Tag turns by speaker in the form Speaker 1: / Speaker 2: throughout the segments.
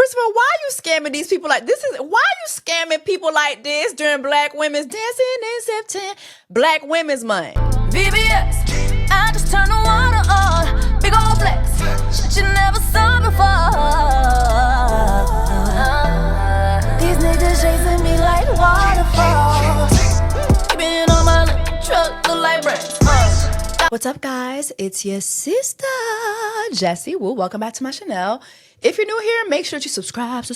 Speaker 1: Christopher, why are you scamming these people like this? Why are you scamming people like this during Black Women's Dancing in September? Black Women's Month.
Speaker 2: VBS, I just turned the water on. Big old flex, shit you never saw before. These niggas chasing me like waterfalls. Keeping on my truck, look like bricks.
Speaker 1: What's up, guys? It's your sister, Jessie Woo. Welcome back to my channel. If you're new here, make sure that you subscribe, so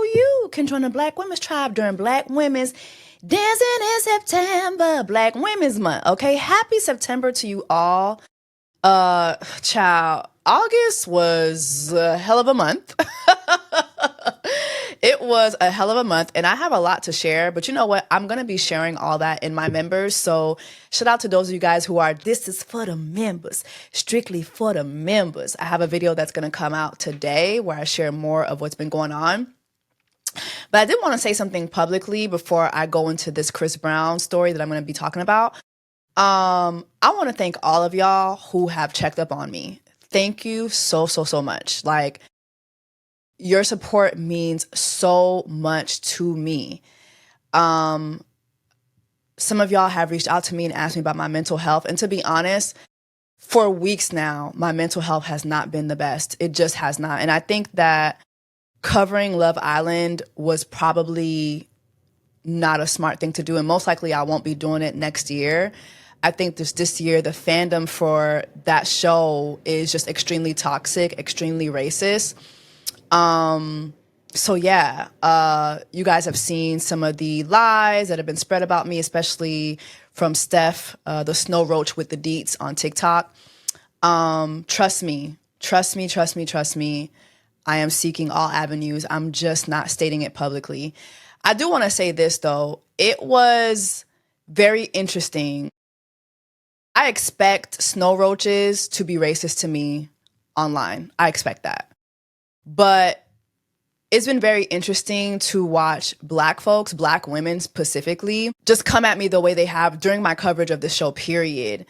Speaker 1: you can join the Black Women's Tribe during Black Women's Dancing in September, Black Women's Month. Okay, happy September to you all. Child, August was a hell of a month. It was a hell of a month, and I have a lot to share, but you know what? I'm going to be sharing all that in my members, so shout out to those of you guys who are, this is for the members, strictly for the members. I have a video that's going to come out today where I share more of what's been going on. But I did want to say something publicly before I go into this Chris Brown story that I'm going to be talking about. I want to thank all of y'all who have checked up on me. Thank you so much. Like, your support means so much to me. Some of y'all have reached out to me and asked me about my mental health. And to be honest, for weeks now, my mental health has not been the best. It just has not. And I think that covering Love Island was probably not a smart thing to do. And most likely I won't be doing it next year. I think this year, the fandom for that show is just extremely toxic, extremely racist. So yeah, you guys have seen some of the lies that have been spread about me, especially from Steph, the snow roach with the deets on TikTok. Trust me. I am seeking all avenues. I'm just not stating it publicly. I do want to say this though. It was very interesting. I expect snow roaches to be racist to me online. I expect that. But it's been very interesting to watch Black folks, Black women specifically, just come at me the way they have during my coverage of the show, period.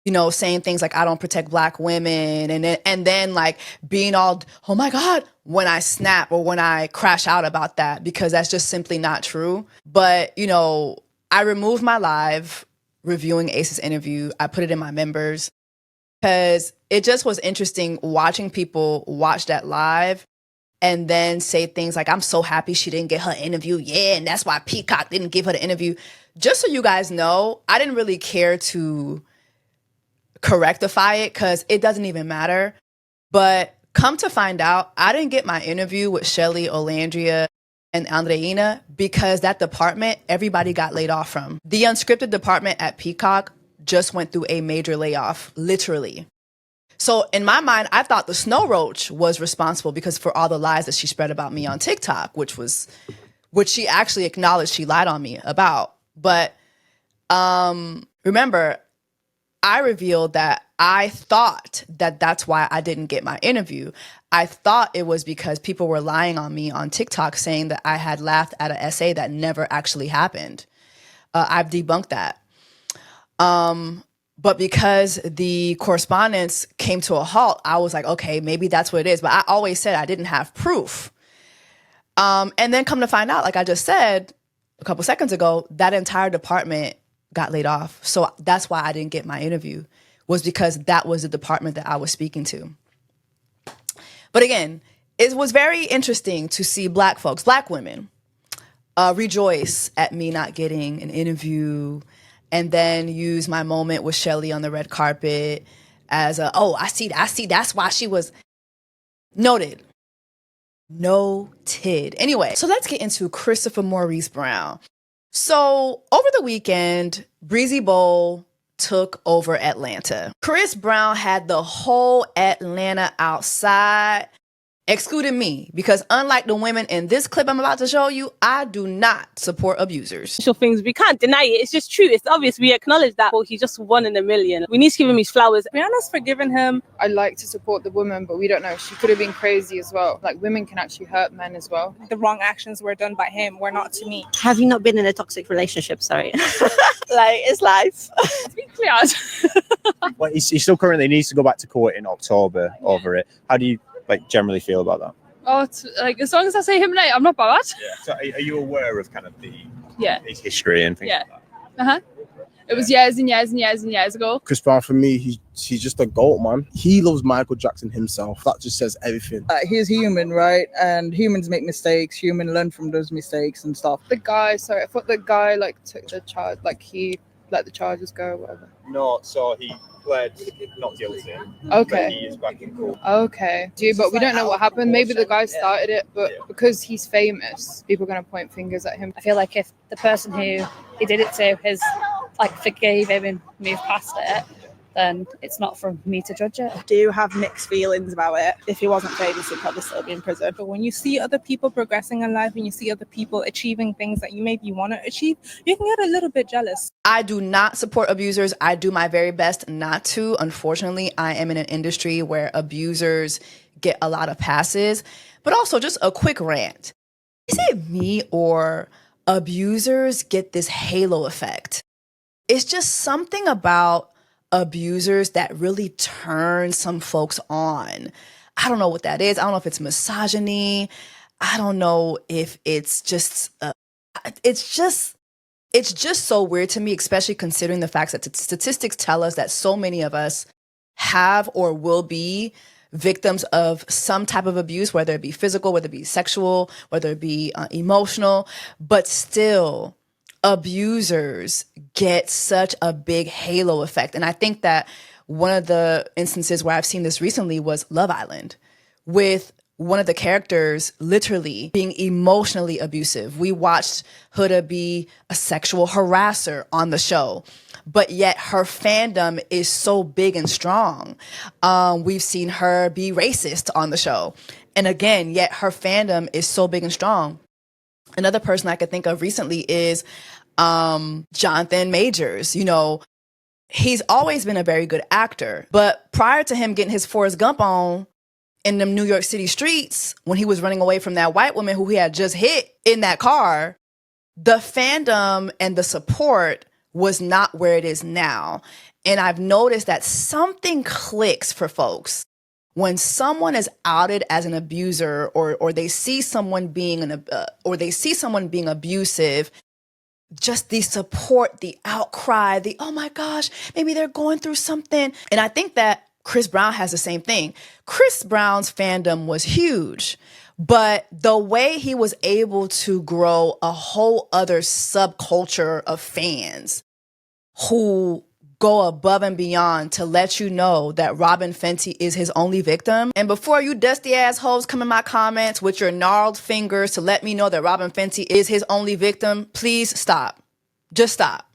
Speaker 1: You know, saying things like, I don't protect Black women. And then like being all, oh my God, when I snap or when I crash out about that, because that's just simply not true. But, you know, I removed my live reviewing Ace's interview. I put it in my members because it just was interesting watching people watch that live and then say things like, I'm so happy she didn't get her interview. Yeah, and that's why Peacock didn't give her the interview. Just so you guys know, I didn't really care to correctify it because it doesn't even matter. But come to find out, I didn't get my interview with Shelly, Olandria, and Andreina because that department, everybody got laid off from. The unscripted department at Peacock just went through a major layoff, literally. So in my mind, I thought the snow roach was responsible because for all the lies that she spread about me on TikTok, which she actually acknowledged she lied on me about. But remember, I revealed that I thought that that's why I didn't get my interview. I thought it was because people were lying on me on TikTok saying that I had laughed at an essay that never actually happened. I've debunked that. But because the correspondence came to a halt, I was like, okay, maybe that's what it is. But I always said I didn't have proof. And then come to find out, like I just said a couple seconds ago, that entire department got laid off. So that's why I didn't get my interview, was because that was the department that I was speaking to. But again, it was very interesting to see Black folks, Black women, rejoice at me not getting an interview, and then use my moment with Shelly on the red carpet as a, oh, I see, that's why she was noted. Noted. Anyway, so let's get into Christopher Maurice Brown. So over the weekend, Breezy Bowl took over Atlanta. Chris Brown had the whole Atlanta outside, excluding me, because unlike the women in this clip I'm about to show you, I do not support abusers.
Speaker 3: Things we can't deny it. It's just true. It's obvious. We acknowledge that. Well, he's just one in a million. We need to give him his flowers. Rihanna's forgiven him.
Speaker 4: I like to support the woman, but we don't know. She could have been crazy as well. Like, women can actually hurt men as well.
Speaker 3: The wrong actions were done by him, were not to me.
Speaker 5: Have you not been in a toxic relationship? Sorry. Like, it's life.
Speaker 4: It's been cleared.
Speaker 6: Well, he still currently needs to go back to court in October over it. How do you generally feel about that?
Speaker 4: Oh, it's, like, as long as I say him right, I'm not bad.
Speaker 6: Yeah. So are you aware of kind of his history and things
Speaker 4: like
Speaker 6: that?
Speaker 4: It was years and years and years and years ago.
Speaker 7: Chris Brown, for me, he's just a GOAT, man. He loves Michael Jackson himself. That just says everything.
Speaker 8: He's human, right? And humans make mistakes. Humans learn from those mistakes and stuff.
Speaker 4: I thought the guy took the charge, he let the charges go or whatever.
Speaker 6: No, so he pled not guilty.
Speaker 4: Okay.
Speaker 6: But he is back in court.
Speaker 4: Okay. But we don't know what happened. Maybe the guy started it, but because he's famous, people are going to point fingers at him.
Speaker 9: I feel like if the person who he did it to has forgave him and moved past it, then it's not for me to judge it.
Speaker 3: I do have mixed feelings about it. If he wasn't famous, he'd probably still be in prison. But when you see other people progressing in life, when you see other people achieving things that you maybe want to achieve, you can get a little bit jealous.
Speaker 1: I do not support abusers. I do my very best not to. Unfortunately, I am in an industry where abusers get a lot of passes. But also, just a quick rant. Is it me or abusers get this halo effect? It's just something about abusers that really turn some folks on. I don't know what that is. I don't know if it's misogyny. I don't know if it's just it's just so weird to me, especially considering the fact that statistics tell us that so many of us have or will be victims of some type of abuse, whether it be physical, whether it be sexual, whether it be emotional, but still abusers get such a big halo effect. And I think that one of the instances where I've seen this recently was Love Island, with one of the characters literally being emotionally abusive. We watched Huda be a sexual harasser on the show, but yet her fandom is so big and strong. We've seen her be racist on the show. And again, yet her fandom is so big and strong. Another person I could think of recently is Jonathan Majors. You know, he's always been a very good actor, but prior to him getting his Forrest Gump on in them New York City streets, when he was running away from that white woman who he had just hit in that car, the fandom and the support was not where it is now. And I've noticed that something clicks for folks when someone is outed as an abuser, or they see someone being being abusive. Just the support, the outcry, the, oh my gosh, maybe they're going through something. And I think that Chris Brown has the same thing. Chris Brown's fandom was huge, but the way he was able to grow a whole other subculture of fans who go above and beyond to let you know that Robin Fenty is his only victim. And before you dusty assholes come in my comments with your gnarled fingers to let me know that Robin Fenty is his only victim, please stop. Just stop.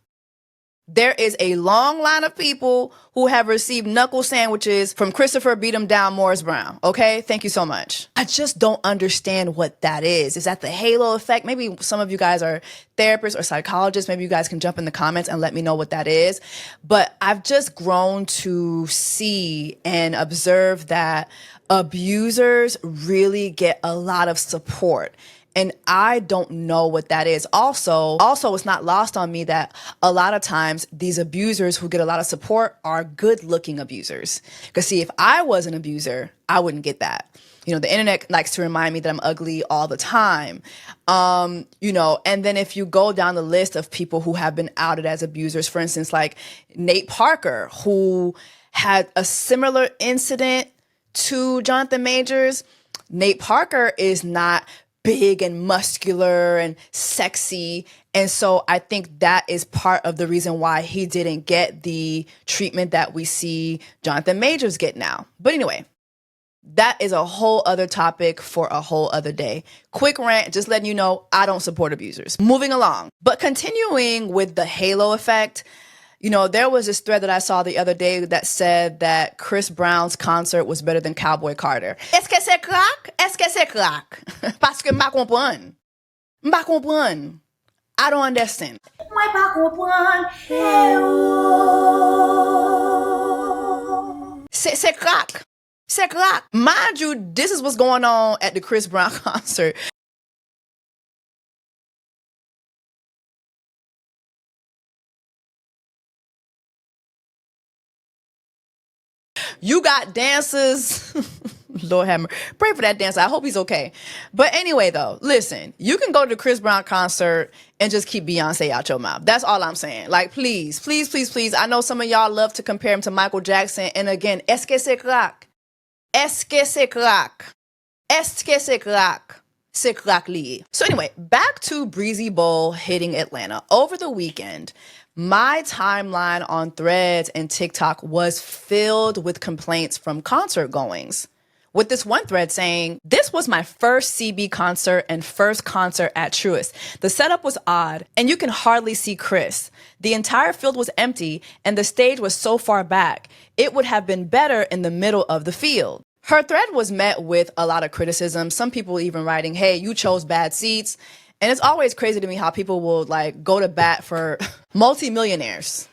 Speaker 1: There is a long line of people who have received knuckle sandwiches from Christopher Beat 'em Down Morris Brown. Okay? Thank you so much. I just don't understand what that is. Is that the halo effect? Maybe some of you guys are therapists or psychologists. Maybe you guys can jump in the comments and let me know what that is. But I've just grown to see and observe that abusers really get a lot of support. And I don't know what that is. Also, it's not lost on me that a lot of times these abusers who get a lot of support are good-looking abusers. Because see, if I was an abuser, I wouldn't get that. You know, the internet likes to remind me that I'm ugly all the time. You know, and then if you go down the list of people who have been outed as abusers, for instance, like Nate Parker, who had a similar incident to Jonathan Majors. Nate Parker is not big and muscular and sexy. And so I think that is part of the reason why he didn't get the treatment that we see Jonathan Majors get now. But anyway, that is a whole other topic for a whole other day. Quick rant, just letting you know I don't support abusers. Moving along. But continuing with the halo effect, You know, there was this thread that I saw the other day that said that Chris Brown's concert was better than Cowboy Carter. Est-ce que c'est crack? Est-ce que c'est crack? Parce que m'pa comprendre. M'pa comprendre. I don't understand. Moi pas comprendre. C'est crack. C'est crack. Mind you, this is what's going on at the Chris Brown concert. You got dancers. Lord have mercy. Pray for that dancer. I hope he's okay. But anyway, though, listen, you can go to the Chris Brown concert and just keep Beyonce out your mouth. That's all I'm saying. Like, please, please, please, please. I know some of y'all love to compare him to Michael Jackson. And again, est-ce que c'est crack? Est-ce que c'est crack? Est-ce que c'est crack? C'est crack lié. So anyway, back to Breezy Bowl hitting Atlanta. Over the weekend, my timeline on Threads and TikTok was filled with complaints from concert goings. With this one thread saying, this was my first CB concert and first concert at Truist. The setup was odd and you can hardly see Chris. The entire field was empty and the stage was so far back. It would have been better in the middle of the field. Her thread was met with a lot of criticism. Some people even writing, hey, you chose bad seats. And it's always crazy to me how people will like go to bat for multimillionaires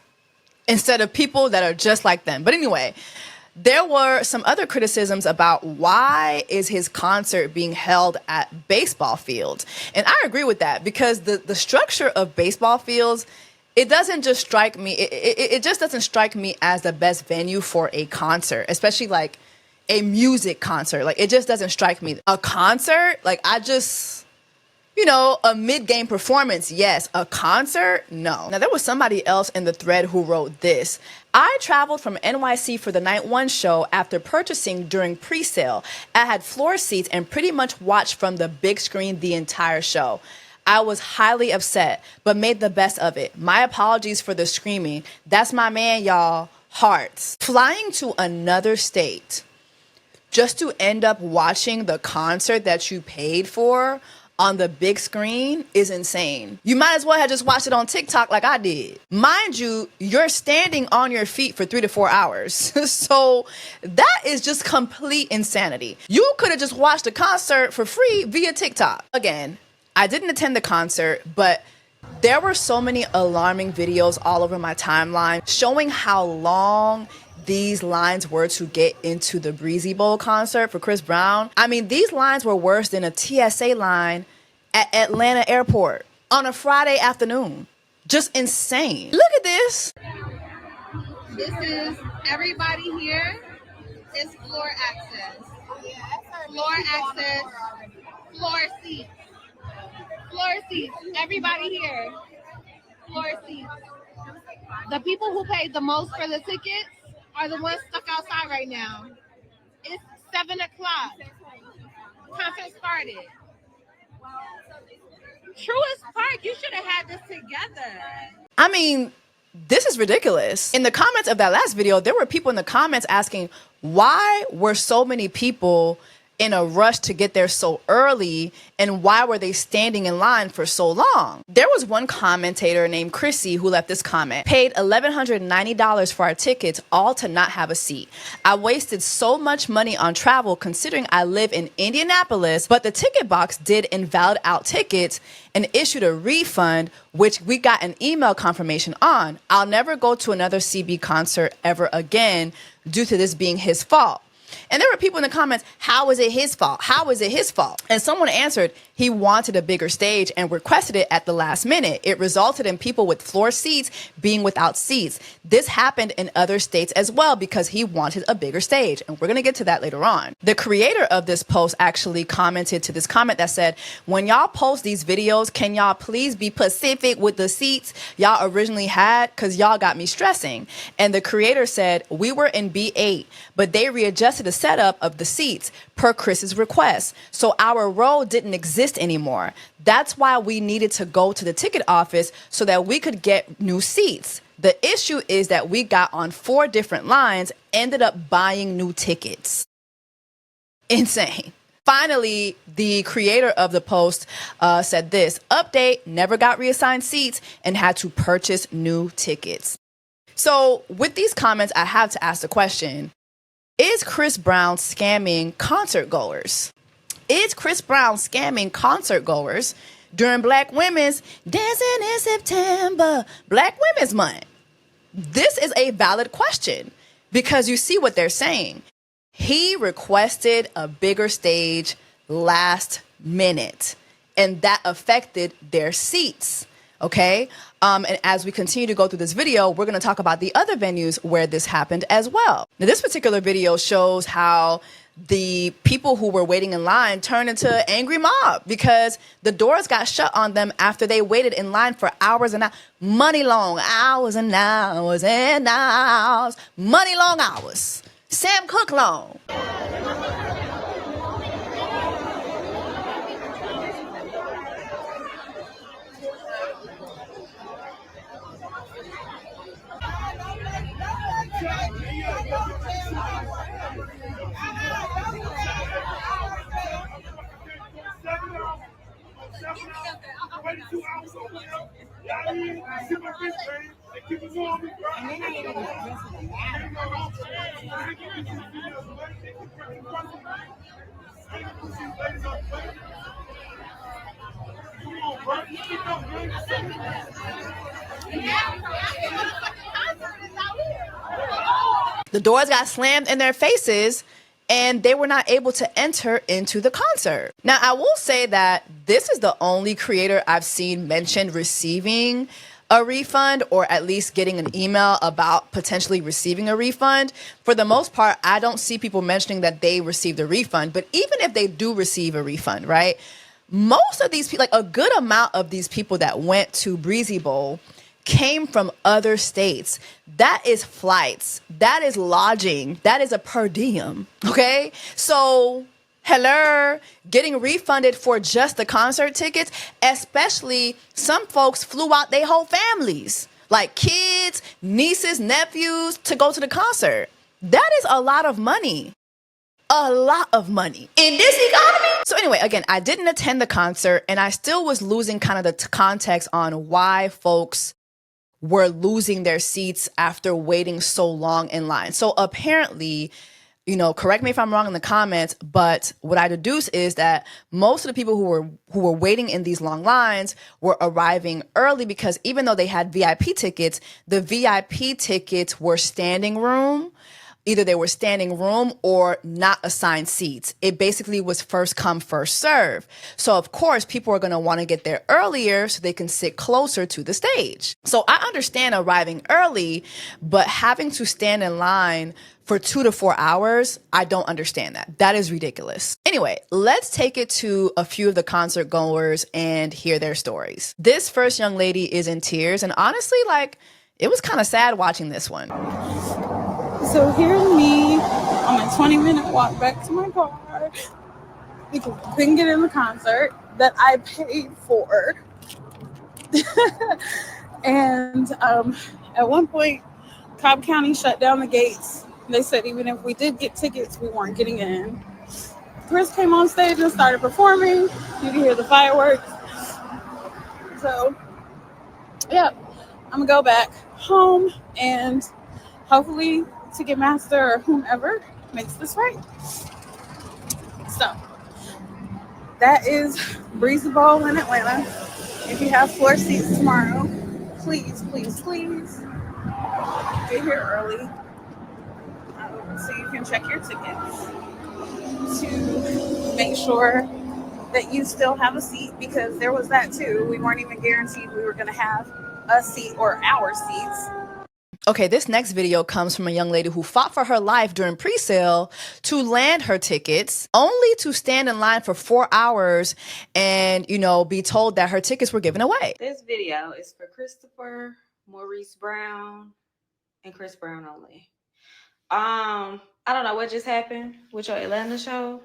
Speaker 1: instead of people that are just like them. But anyway, there were some other criticisms about why is his concert being held at baseball fields. And I agree with that because the structure of baseball fields, it doesn't just strike me. It just doesn't strike me as the best venue for a concert, especially like a music concert. Like it just doesn't strike me. A concert, like I just... You know, a mid-game performance, yes. A concert, no. Now, there was somebody else in the thread who wrote this. I traveled from NYC for the Night 1 show after purchasing during pre-sale. I had floor seats and pretty much watched from the big screen the entire show. I was highly upset, but made the best of it. My apologies for the screaming. That's my man, y'all. Hearts. Flying to another state just to end up watching the concert that you paid for on the big screen is insane. You might as well have just watched it on TikTok like I did. Mind you, you're standing on your feet for 3 to 4 hours. So that is just complete insanity. You could have just watched the concert for free via TikTok. Again, I didn't attend the concert, but there were so many alarming videos all over my timeline showing how long these lines were to get into the Breezy Bowl concert for Chris Brown. I mean, these lines were worse than a TSA line at Atlanta Airport on a Friday afternoon. Just insane. Look at this.
Speaker 10: This is everybody here is floor access. Floor access, floor seats. Floor seats, everybody here. Floor seats. The people who paid the most for the tickets are the ones stuck outside right now. It's 7 o'clock. Concert started. Truist Park, you should have had this together.
Speaker 1: I mean, this is ridiculous. In the comments of that last video, there were people in the comments asking, why were so many people in a rush to get there so early, and why were they standing in line for so long? There was one commentator named Chrissy who left this comment. Paid $1,190 for our tickets, all to not have a seat. I wasted so much money on travel considering I live in Indianapolis, but the ticket box did invalid out tickets and issued a refund, which we got an email confirmation on. I'll never go to another CB concert ever again due to this being his fault. And there were people in the comments, how is it his fault? How is it his fault? And someone answered, he wanted a bigger stage and requested it at the last minute. It resulted in people with floor seats being without seats. This happened in other states as well because he wanted a bigger stage. And we're going to get to that later on. The creator of this post actually commented to this comment that said, when y'all post these videos, can y'all please be specific with the seats y'all originally had? Because y'all got me stressing. And the creator said, we were in B8, but they readjusted the setup of the seats per Chris's request. So our row didn't exist anymore. That's why we needed to go to the ticket office so that we could get new seats. The issue is that we got on 4 different lines, ended up buying new tickets. Insane. Finally, the creator of the post said this, update, never got reassigned seats and had to purchase new tickets. So with these comments, I have to ask the question, is Chris Brown scamming concert goers? Is Chris Brown scamming concert goers during Black Women's Dancing in September, Black Women's Month? This is a valid question because you see what they're saying. He requested a bigger stage last minute, and that affected their seats. Okay. And as we continue to go through this video, we're going to talk about the other venues where this happened as well. Now, this particular video shows how the people who were waiting in line turned into an angry mob because the doors got shut on them after they waited in line for hours and hours, money long hours and hours and hours, money long hours, Sam Cooke long. The doors got slammed in their faces and they were not able to enter into the concert. Now, I will say that this is the only creator I've seen mentioned receiving a refund or at least getting an email about potentially receiving a refund. For the most part, I don't see people mentioning that they received a refund. But even if they do receive a refund, right? Most of these people, like a good amount of these people that went to Breezy Bowl came from other states. That is flights. That is lodging. That is a per diem. Okay? So, hello, getting refunded for just the concert tickets, especially some folks flew out their whole families, like kids, nieces, nephews, to go to the concert. That is a lot of money. A lot of money in this economy. So anyway, again, I didn't attend the concert and I still was losing kind of the context on why folks were losing their seats after waiting so long in line. So apparently, you know, correct me if I'm wrong in the comments, but what I deduce is that most of the people who were waiting in these long lines were arriving early because even though they had VIP tickets, the VIP tickets were standing room. Either they were standing room or not assigned seats. It basically was first come, first serve. So of course, people are going to want to get there earlier so they can sit closer to the stage. So I understand arriving early, but having to stand in line for 2 to 4 hours, I don't understand that. That is ridiculous. Anyway, let's take it to a few of the concert goers and hear their stories. This first young lady is in tears, and honestly, like, it was kind of sad watching this one.
Speaker 3: So here's me on a 20-minute walk back to my car because I couldn't get in the concert that I paid for. And at one point, Cobb County shut down the gates. They said even if we did get tickets, we weren't getting in. Chris came on stage and started performing. You can hear the fireworks. So, yeah, I'm going to go back home and hopefully Ticketmaster or whomever makes this right. So that is Breezy Bowl in Atlanta. If you have floor seats tomorrow, please, please, please get here early so you can check your tickets to make sure that you still have a seat, because there was that too. We weren't even guaranteed we were going to have a seat or our seats.
Speaker 1: Okay, this next video comes from a young lady who fought for her life during pre-sale to land her tickets, only to stand in line for 4 hours and, you know, be told that her tickets were given away.
Speaker 11: This video is for Christopher, Maurice Brown, and Chris Brown only. I don't know what just happened with your Atlanta show.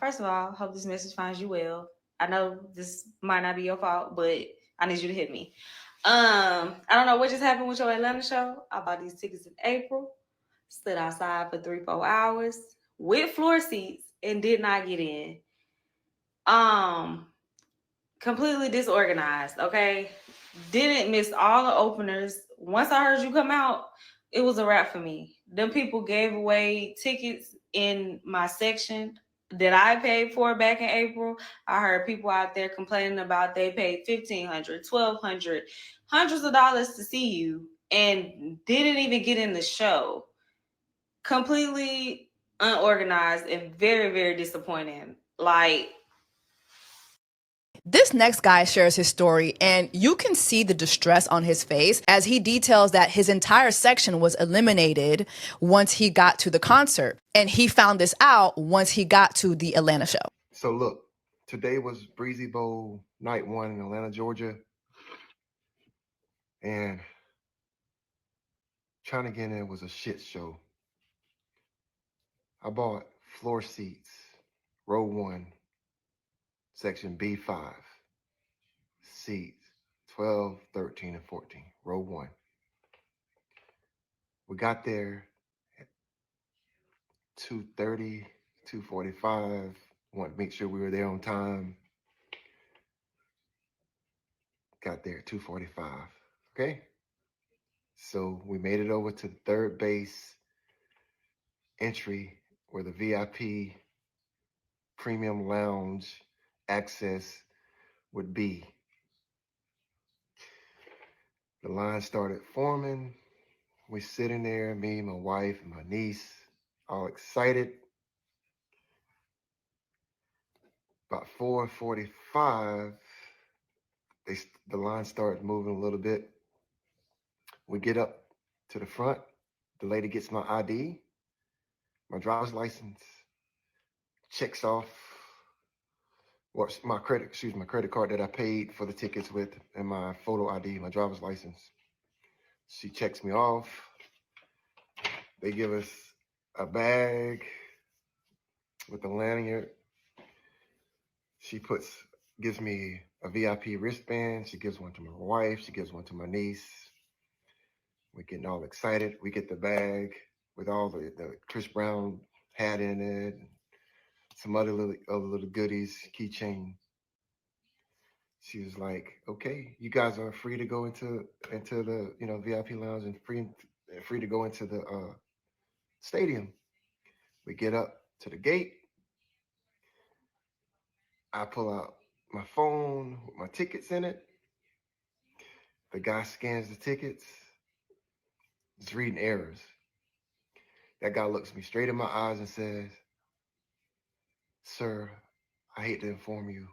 Speaker 11: First of all, hope this message finds you well. I know this might not be your fault, but I need you to hit me. I don't know what just happened with your Atlanta show. I bought these tickets in April, stood outside for 3-4 hours with floor seats and did not get in. Completely disorganized, okay? Didn't miss all the openers once I heard you come out, it was a wrap for me. Them people gave away tickets in my section that I paid for back in April. I heard people out there complaining about they paid $1,500, $1,200, hundreds of dollars to see you and didn't even get in the show. Completely unorganized and very, very disappointing. Like,
Speaker 1: this next guy shares his story, and you can see the distress on his face as he details that his entire section was eliminated once he got to the concert. And he found this out once he got to the Atlanta show.
Speaker 12: So look, today was Breezy Bowl night 1 in Atlanta, Georgia. And trying to get in was a shit show. I bought floor seats, row 1, section B5, seats 12, 13, and 14, row 1. We got there at 2:30, 2:45. Want to make sure we were there on time. Got there at 2:45. Okay. So we made it over to the third base entry where the VIP premium lounge access would be. The line started forming. We sitting there, me, my wife, and my niece, all excited. About 4:45, the line started moving a little bit. We get up to the front. The lady gets my ID, my driver's license, checks off my credit card that I paid for the tickets with, and my photo ID, my driver's license. She checks me off. They give us a bag with a lanyard. She gives me a VIP wristband. She gives one to my wife. She gives one to my niece. We're getting all excited. We get the bag with all the Chris Brown hat in it, some other little goodies, keychain. She was like, "Okay, you guys are free to go into the VIP lounge and free to go into the stadium." We get up to the gate. I pull out my phone with my tickets in it. The guy scans the tickets. It's reading errors. That guy looks me straight in my eyes and says, "Sir, I hate to inform you,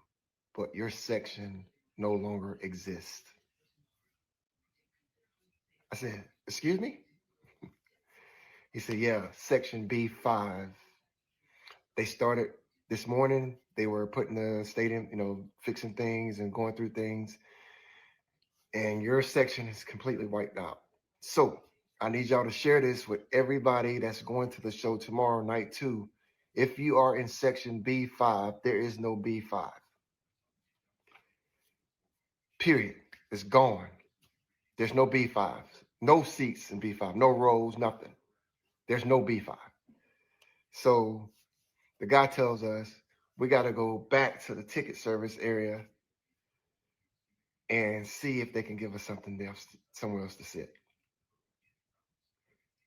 Speaker 12: but your section no longer exists." I said, "Excuse me?" He said, "Yeah, section B5. They started this morning. They were putting the stadium, fixing things and going through things. And your section is completely wiped out. So I need y'all to share this with everybody that's going to the show tomorrow night too. If you are in section B5, there is no B5. Period. It's gone. There's no B5. No seats in B5. No rows, nothing. There's no B5. So the guy tells us we got to go back to the ticket service area and see if they can give us somewhere else to sit.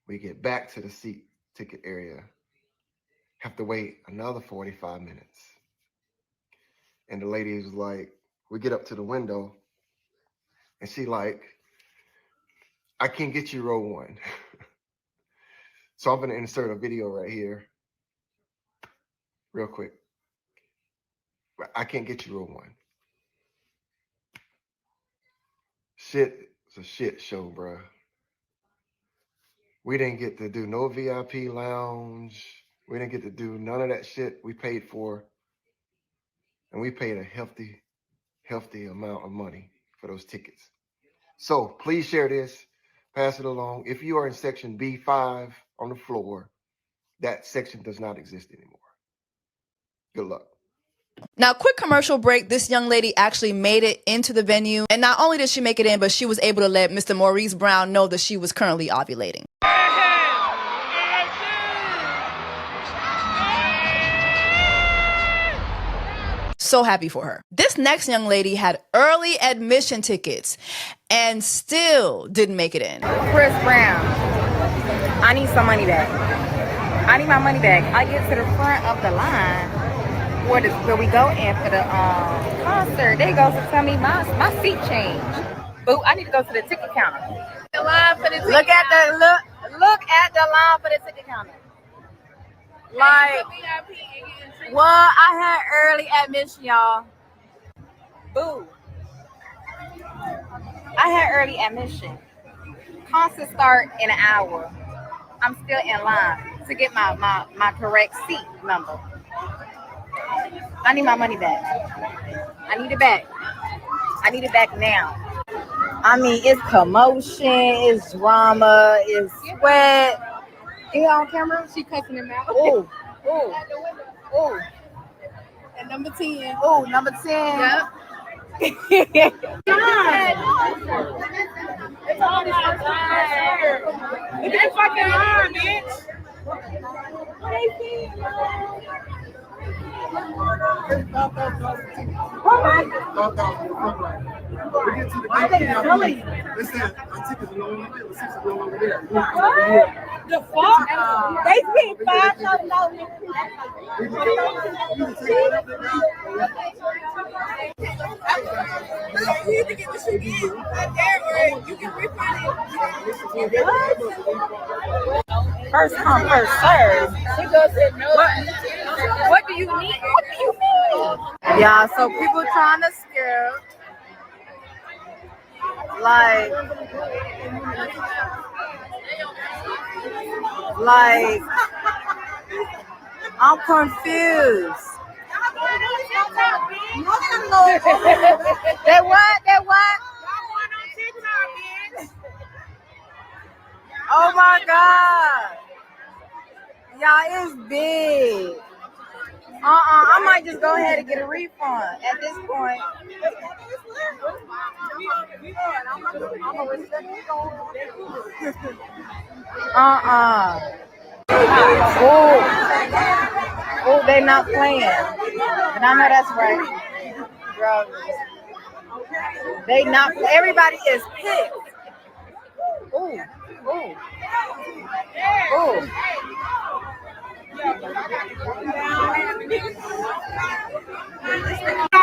Speaker 12: We get back to the ticket area, have to wait another 45 minutes. And the lady was like, we get up to the window and she like, "I can't get you row 1. So I'm going to insert a video right here real quick. "I can't get you row 1. Shit, it's a shit show, bro. We didn't get to do no VIP lounge. We didn't get to do none of that shit we paid for. And we paid a hefty amount of money for those tickets. So please share this, pass it along. If you are in section B5 on the floor, that section does not exist anymore. Good luck."
Speaker 1: Now, quick commercial break. This young lady actually made it into the venue. And not only did she make it in, but she was able to let Mr. Maurice Brown know that she was currently ovulating. So happy for her. This next young lady had early admission tickets and still didn't make it in.
Speaker 13: Chris Brown, I need some money back. I need my money back. I get to the front of the line where we go in for the concert. They go to tell me my seat changed. Boo, I need to go to the ticket counter. The line for the ticket look at the line for the ticket counter. Like, well, I had early admission, y'all. Boo. I had early admission. Concert start in an hour. I'm still in line to get my correct seat number. I need my money back. I need it back. I need it back now. I mean, it's commotion, it's drama, it's sweat. You on camera? She cussing him out. Oh, oh, oh. And number 10. Oh, number 10. Yep. Come on. It's all about time. It's that fucking line, bitch. The fuck? They paid $5,000. You need to get the shit in. You can refund it. First come, first serve. What do you need? Yeah, so people trying to scare. Like I'm confused. They what? Oh my God. Y'all, it's big. I might just go ahead and get a refund at this point. Oh, they not playing. And I know that's right. They not. Everybody is pissed. Ooh.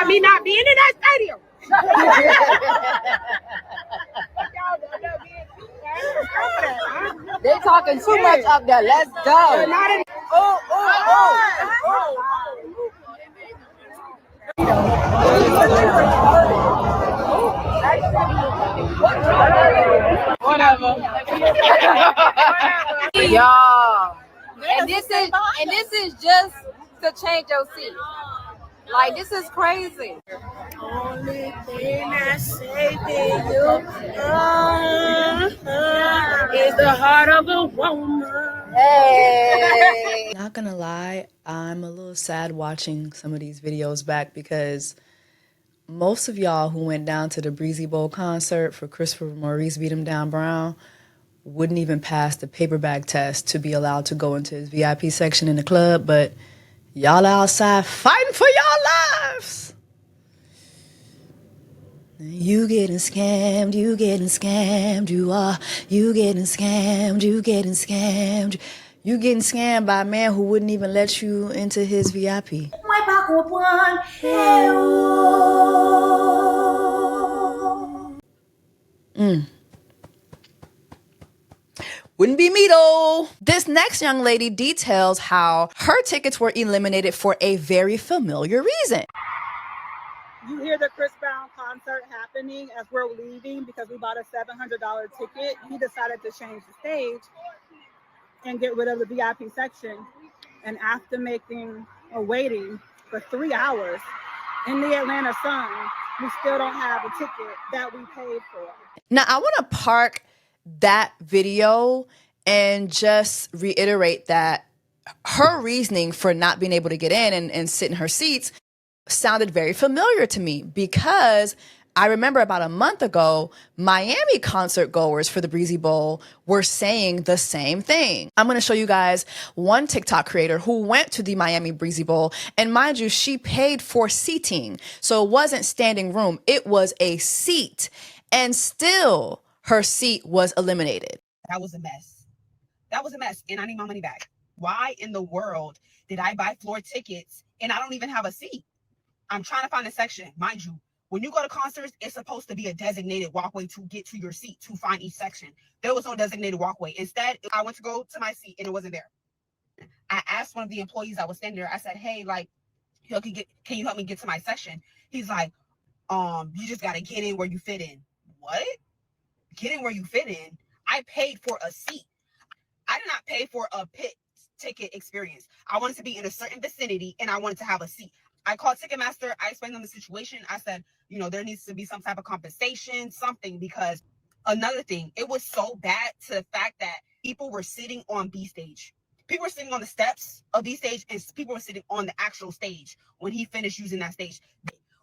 Speaker 13: Me not being in that stadium. They talking too much up there. Let's go. Whatever. Y'all. And this is just to change your seat. Like, this is crazy. Only thing that's saving you is the heart of a woman. Hey.
Speaker 1: Not gonna lie, I'm a little sad watching some of these videos back because most of y'all who went down to the Breezy Bowl concert for Christopher Maurice Beat 'em Down Brown wouldn't even pass the paper bag test to be allowed to go into his VIP section in the club, but y'all outside fighting for your lives. You getting scammed, you getting scammed, you are. You getting scammed, you getting scammed. You getting scammed by a man who wouldn't even let you into his VIP. Wouldn't be me though. This next young lady details how her tickets were eliminated for a very familiar reason.
Speaker 3: You hear the Chris Brown concert happening as we're leaving because we bought a $700 ticket. He decided to change the stage and get rid of the VIP section. And after waiting for 3 hours in the Atlanta sun, we still don't have a ticket that we paid for.
Speaker 1: Now, I want to park that video and just reiterate that her reasoning for not being able to get in and sit in her seats sounded very familiar to me because I remember about a month ago, Miami concert goers for the Breezy Bowl were saying the same thing. I'm going to show you guys one TikTok creator who went to the Miami Breezy Bowl, and mind you, she paid for seating. So it wasn't standing room, it was a seat, and still her seat was eliminated.
Speaker 14: That was a mess. That was a mess, and I need my money back. Why in the world did I buy floor tickets and I don't even have a seat? I'm trying to find a section. Mind you, when you go to concerts, it's supposed to be a designated walkway to get to your seat to find each section. There was no designated walkway. Instead, I went to go to my seat and it wasn't there. I asked one of the employees that was standing there, I said, hey, like, can you help me get to my section? He's like, you just got to get in where you fit in. What? Get in where you fit in? I paid for a seat. I did not pay for a pit ticket experience. I wanted to be in a certain vicinity and I wanted to have a seat. I called Ticketmaster. I explained them the situation. I said, you know, there needs to be some type of compensation, something, because another thing, it was so bad to the fact that people were sitting on B stage. People were sitting on the steps of B stage and people were sitting on the actual stage when he finished using that stage.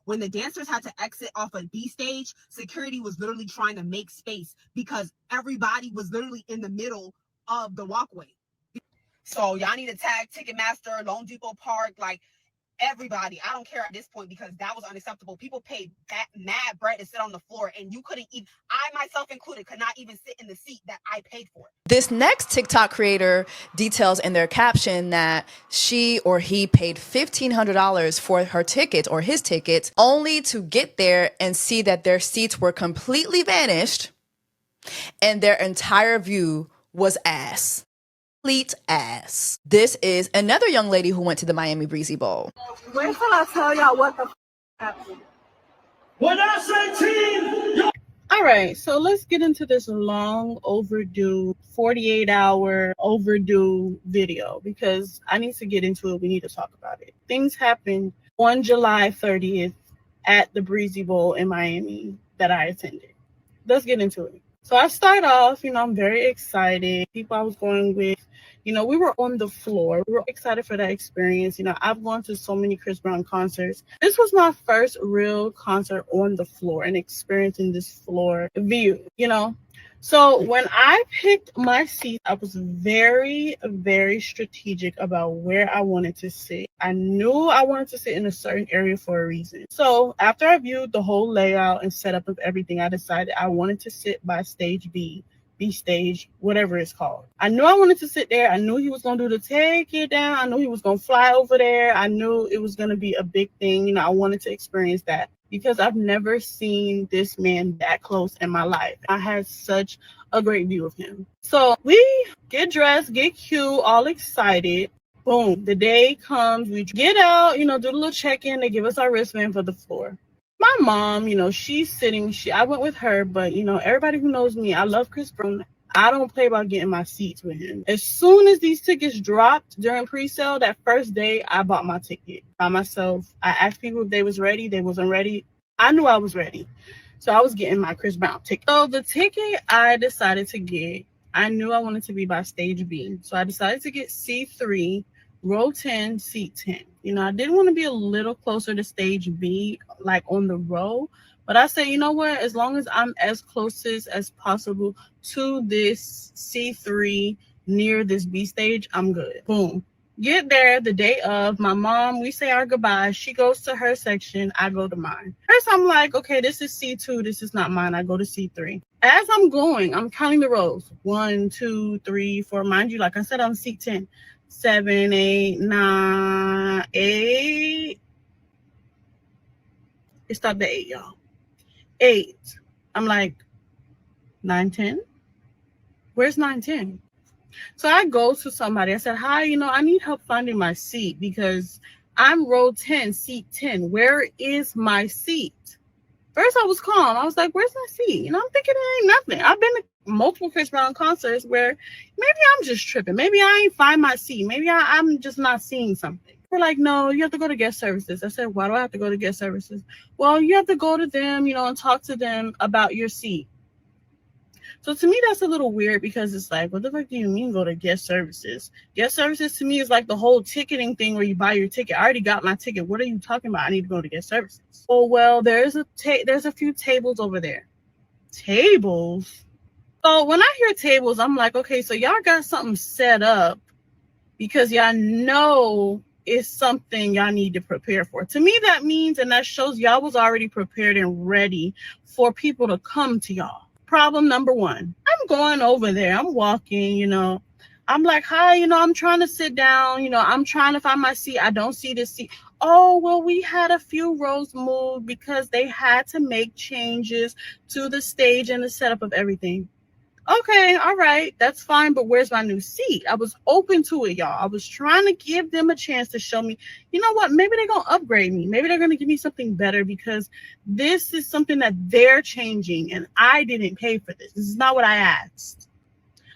Speaker 14: When the dancers had to exit off of B stage, security was literally trying to make space because everybody was literally in the middle of the walkway. So y'all need to tag Ticketmaster, Lone Depot Park, like everybody. I don't care at this point because that was unacceptable. People paid that mad bread to sit on the floor and you couldn't even, I myself included, could not even sit in the seat that I paid for.
Speaker 1: This next TikTok creator details in their caption that she or he paid $1,500 for her tickets or his tickets only to get there and see that their seats were completely vanished and their entire view was ass. Complete ass. This is another young lady who went to the Miami Breezy Bowl.
Speaker 3: Wait till I tell y'all what the happened.
Speaker 15: When I say team,
Speaker 3: all right, so let's get into this long overdue 48-hour overdue video because I need to get into it. We need to talk about it. Things happened on July 30th at the Breezy Bowl in Miami that I attended. Let's get into it. So I start off, I'm very excited. People I was going with, we were on the floor. We were excited for that experience. I've gone to so many Chris Brown concerts. This was my first real concert on the floor and experiencing this floor view, So when I picked my seat, I was very, very strategic about where I wanted to sit. I knew I wanted to sit in a certain area for a reason. So after I viewed the whole layout and setup of everything, I decided I wanted to sit by stage B stage, whatever it's called. I knew I wanted to sit there. I knew he was going to do the take it down. I knew he was going to fly over there. I knew it was going to be a big thing. I wanted to experience that because I've never seen this man that close in my life. I had such a great view of him. So we get dressed, get cute, all excited. Boom, the day comes. We get out, do the little check-in. They give us our wristband for the floor. My mom, she's sitting, I went with her, but, everybody who knows me, I love Chris Brown. I don't play about getting my seats with him. As soon as these tickets dropped during pre-sale, that first day, I bought my ticket by myself. I asked people if they was ready. They wasn't ready. I knew I was ready. So I was getting my Chris Brown ticket. So the ticket I decided to get, I knew I wanted to be by stage B. So I decided to get C3, row 10, seat 10. I didn't want to be a little closer to stage B, like on the row. But I said, you know what? As long as I'm as close as possible to this C3 near this B stage, I'm good. Boom. Get there the day of. My mom, we say our goodbyes. She goes to her section. I go to mine. First, I'm like, okay, this is C2. This is not mine. I go to C3. As I'm going, I'm counting the rows. 1, 2, 3, 4. Mind you, like I said, I'm seat 10. 7, 8, 9, 8. It stopped at 8, y'all. 8. I'm like, 9, 10? Where's 9, 10? So I go to somebody. I said, hi, I need help finding my seat because I'm row 10, seat 10. Where is my seat? First, I was calm. I was like, where's my seat? I'm thinking it ain't nothing. I've been to multiple Chris Brown concerts where maybe I'm just tripping. Maybe I ain't find my seat. Maybe I'm just not seeing something. We're like, no, you have to go to guest services. I said, why do I have to go to guest services? Well, you have to go to them, and talk to them about your seat. So to me, that's a little weird because it's like, what the fuck do you mean go to guest services? Guest services to me is like the whole ticketing thing where you buy your ticket. I already got my ticket. What are you talking about? I need to go to guest services. Oh, well, there's a few tables over there. Tables? So when I hear tables, I'm like, okay, so y'all got something set up because y'all know it's something y'all need to prepare for. To me, that means, and that shows y'all was already prepared and ready for people to come to y'all. Problem number one, I'm going over there. I'm walking, you know. I'm like, hi, you know, I'm trying to sit down. You know, I'm trying to find my seat. I don't see this seat. Oh, well, we had a few rows moved because they had to make changes to the stage and the setup of everything. Okay, all right, that's fine, but where's my new seat? I was open to it, y'all. I was trying to give them a chance to show me, you know what, maybe they're going to upgrade me. Maybe they're going to give me something better because this is something that they're changing and I didn't pay for this. This is not what I asked.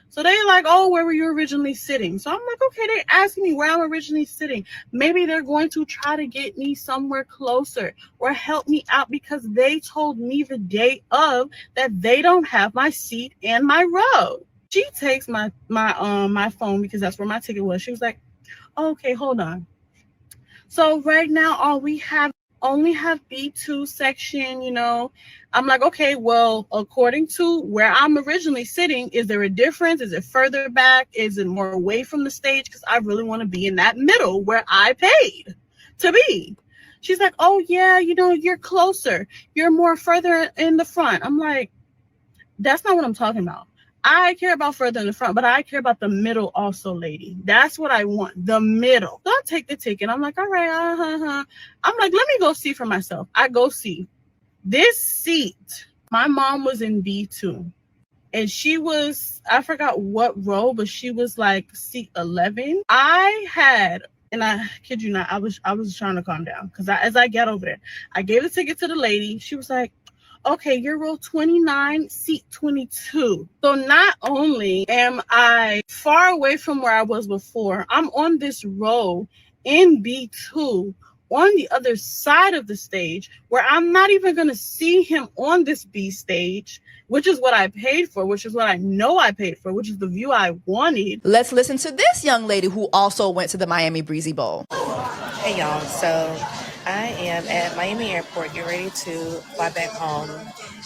Speaker 3: So they're like, oh, where were you originally sitting? So I'm like, okay, they're asking me where I'm originally sitting. Maybe they're going to try to get me somewhere closer or help me out because they told me the day of that they don't have my seat and my row. She takes my phone because that's where my ticket was. She was like, okay, hold on. So right now, only have B2 section, you know. I'm like, okay, well, according to where I'm originally sitting, is there a difference? Is it further back? Is it more away from the stage? Because I really want to be in that middle where I paid to be. She's like, oh, yeah, you know, you're closer. You're more further in the front. I'm like, that's not what I'm talking about. I care about further in the front, but I care about the middle also, lady. That's what I want, the middle. So I take the ticket. I'm like, all right, I'm like, let me go see for myself. I go see. This seat, my mom was in B2. And she was, I forgot what row, but she was like seat 11. I kid you not, I was trying to calm down. Because as I get over there, I gave the ticket to the lady. She was like, okay, you're row 29, seat 22. So not only am I far away from where I was before, I'm on this row in B2 on the other side of the stage where I'm not even going to see him on this B stage, which is what I paid for, which is what I know I paid for, which is the view I wanted.
Speaker 1: Let's listen to this young lady who also went to the Miami Breezy Bowl.
Speaker 16: Hey y'all, so I am at Miami Airport getting ready to fly back home,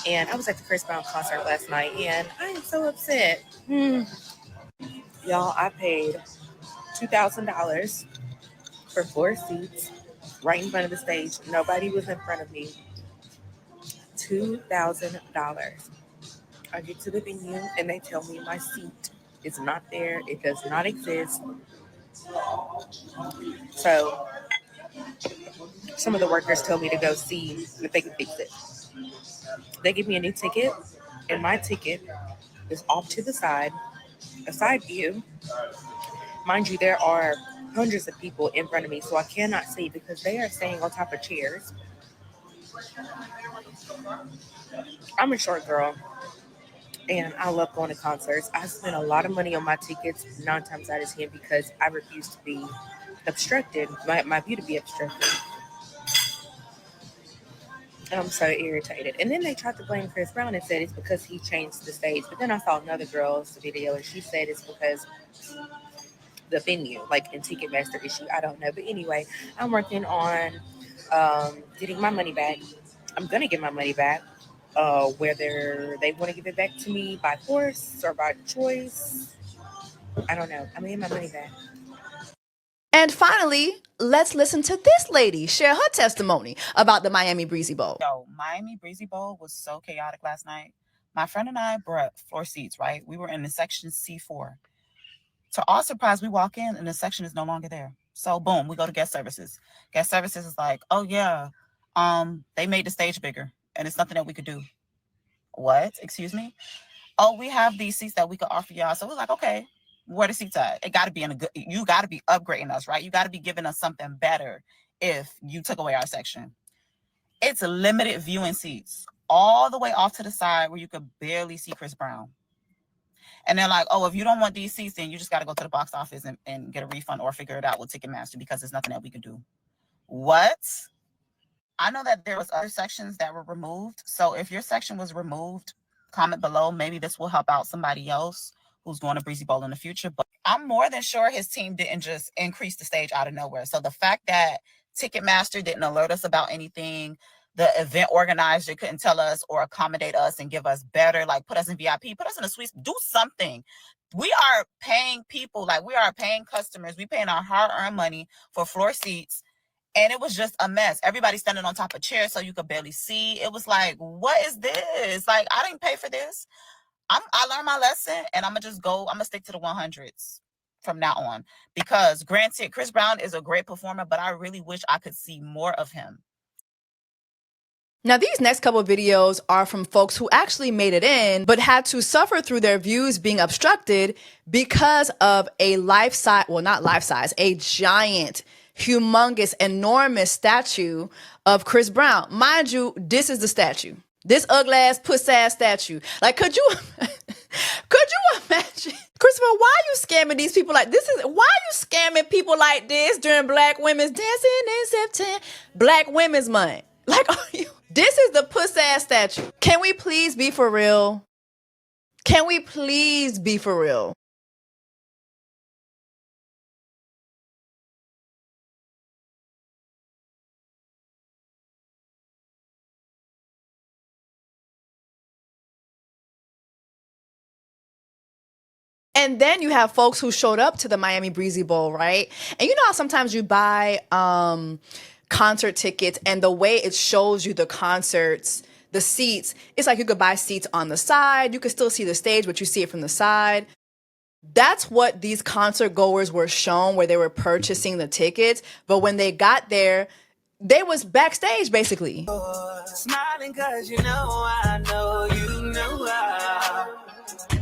Speaker 16: and I was at the Chris Brown concert last night, and I am so upset. Y'all, I paid $2,000 for 4 seats right in front of the stage. Nobody was in front of me. $2,000. I get to the venue, and they tell me my seat is not there. It does not exist. So some of the workers told me to go see if they could fix it. They give me a new ticket, and my ticket is off to the side, a side view. Mind you, there are hundreds of people in front of me, so I cannot see because they are staying on top of chairs. I'm a short girl, and I love going to concerts. I spend a lot of money on my tickets 9 times out of 10 because I refuse to be obstructed, my view to be obstructed. I'm so irritated. And then they tried to blame Chris Brown and said it's because he changed the stage. But then I saw another girl's video and she said it's because the venue, like in Ticketmaster issue. I don't know. But anyway, I'm working on getting my money back. I'm going to get my money back. Whether they want to give it back to me by force or by choice, I don't know. I'm going to get my money back.
Speaker 1: And finally, let's listen to this lady share her testimony about the Miami Breezy Bowl.
Speaker 17: Yo, Miami Breezy Bowl was so chaotic last night. My friend and I brought floor seats, right? We were in the section C4. To our surprise, we walk in and the section is no longer there. So boom, we go to guest services. Guest services is like, oh yeah, they made the stage bigger and it's nothing that we could do. What? Excuse me? Oh, we have these seats that we could offer y'all. So we're like, okay. Where the seats at? It got to be you got to be upgrading us, right? You got to be giving us something better if you took away our section. It's limited viewing seats all the way off to the side where you could barely see Chris Brown. And they're like, oh, if you don't want these seats, then you just got to go to the box office and get a refund or figure it out with Ticketmaster because there's nothing that we could do. What? I know that there was other sections that were removed. So if your section was removed, Comment below. Maybe this will help out somebody else who's going to Breezy Bowl in the future. But I'm more than sure his team didn't just increase the stage out of nowhere. So the fact that Ticketmaster didn't alert us about anything, the event organizer couldn't tell us or accommodate us and give us better, like put us in VIP, put us in a suite, do something. We are paying people, like we are paying customers. We paying our hard-earned money for floor seats. And it was just a mess. Everybody standing on top of chairs so you could barely see. It was like, what is this? Like, I didn't pay for this. I learned my lesson, and I'm gonna stick to the 100s from now on. Because granted, Chris Brown is a great performer, but I really wish I could see more of him.
Speaker 1: Now, these next couple of videos are from folks who actually made it in, but had to suffer through their views being obstructed because of a life-size, well, not life-size, a giant, humongous, enormous statue of Chris Brown. Mind you, this is the statue. This ugly ass, puss ass statue. Like, could you imagine? Christopher, why are you scamming these people like this? Why are you scamming people like this during Black Women's Dancing in September, Black Women's Month? Like, this is the puss ass statue. Can we please be for real? Can we please be for real? And then you have folks who showed up to the Miami Breezy Bowl, right? And you know how sometimes you buy concert tickets and the way it shows you the concerts, the seats, it's like you could buy seats on the side. You could still see the stage, but you see it from the side. That's what these concert goers were shown, where they were purchasing the tickets. But when they got there, they was backstage, basically.
Speaker 2: Smiling cause you know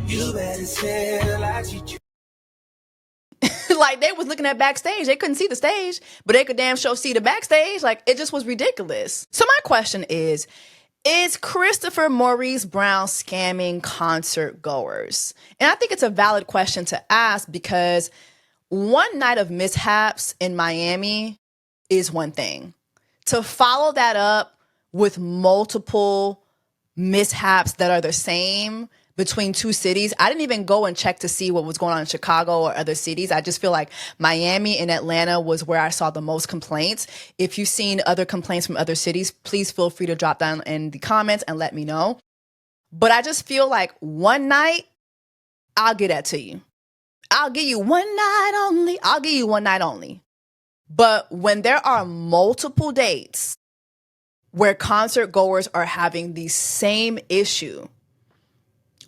Speaker 2: you better say like you.
Speaker 1: Like, they was looking at backstage. They couldn't see the stage, but they could damn sure see the backstage. Like, it just was ridiculous. So my question is Christopher Maurice Brown scamming concert goers? And I think it's a valid question to ask, because one night of mishaps in Miami is one thing. To follow that up with multiple mishaps that are the same between two cities. I didn't even go and check to see what was going on in Chicago or other cities. I just feel like Miami and Atlanta was where I saw the most complaints. If you've seen other complaints from other cities, please feel free to drop down in the comments and let me know. But I just feel like one night, I'll get that to you. I'll give you one night only. I'll give you one night only. But when there are multiple dates where concert goers are having the same issue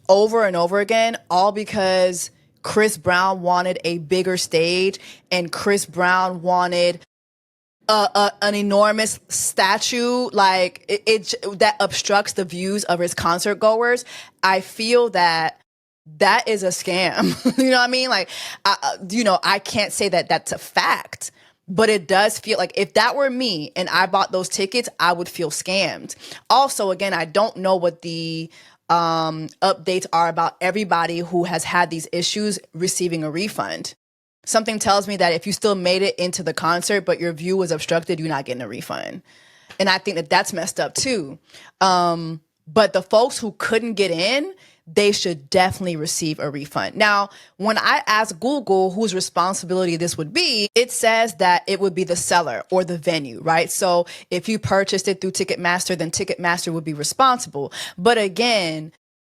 Speaker 1: over and over again, all because Chris Brown wanted a bigger stage and Chris Brown wanted an enormous statue, like it that obstructs the views of his concert goers, I feel that is a scam. You know what I mean? Like, I can't say that that's a fact, but it does feel like if that were me and I bought those tickets, I would feel scammed. Also, again, I don't know what the updates are about everybody who has had these issues receiving a refund. Something tells me that if you still made it into the concert, but your view was obstructed, you're not getting a refund. And I think that that's messed up too. But the folks who couldn't get in, they should definitely receive a refund. Now, when I asked Google whose responsibility this would be, it says that it would be the seller or the venue, right? So if you purchased it through Ticketmaster, then Ticketmaster would be responsible. But again,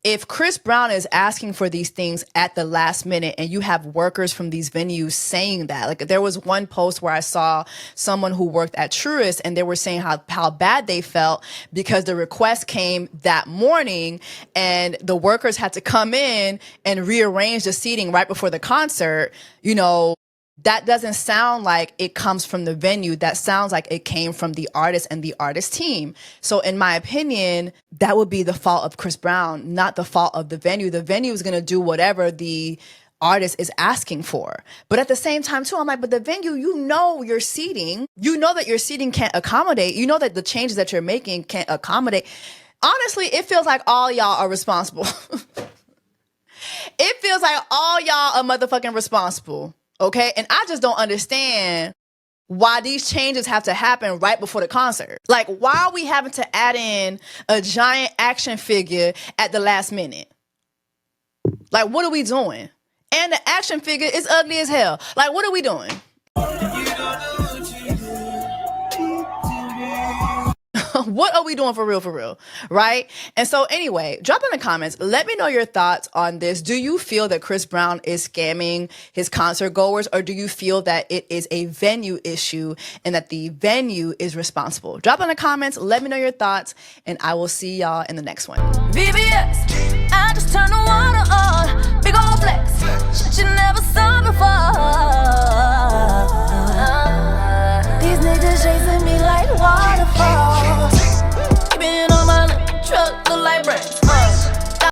Speaker 1: if Chris Brown is asking for these things at the last minute and you have workers from these venues saying that, like there was one post where I saw someone who worked at Truist and they were saying how bad they felt because the request came that morning and the workers had to come in and rearrange the seating right before the concert. You know, that doesn't sound like it comes from the venue. That sounds like it came from the artist and the artist team. So in my opinion, that would be the fault of Chris Brown, not the fault of the venue. The venue is going to do whatever the artist is asking for. But at the same time too, I'm like, but the venue, you know your seating, you know that your seating can't accommodate, you know that the changes that you're making can't accommodate. Honestly, it feels like all y'all are responsible. It feels like all y'all are motherfucking responsible. Okay. And I just don't understand why these changes have to happen right before the concert. Like, why are we having to add in a giant action figure at the last minute? Like, what are we doing? And the action figure is ugly as hell. Like, what are we doing? What are we doing for real, right? And so anyway, drop in the comments. Let me know your thoughts on this. Do you feel that Chris Brown is scamming his concert goers, or do you feel that it is a venue issue and that the venue is responsible? Drop in the comments. Let me know your thoughts, and I will see y'all in the next one.
Speaker 2: VBS, I just turn the water on. Big old flex, shit you never saw before.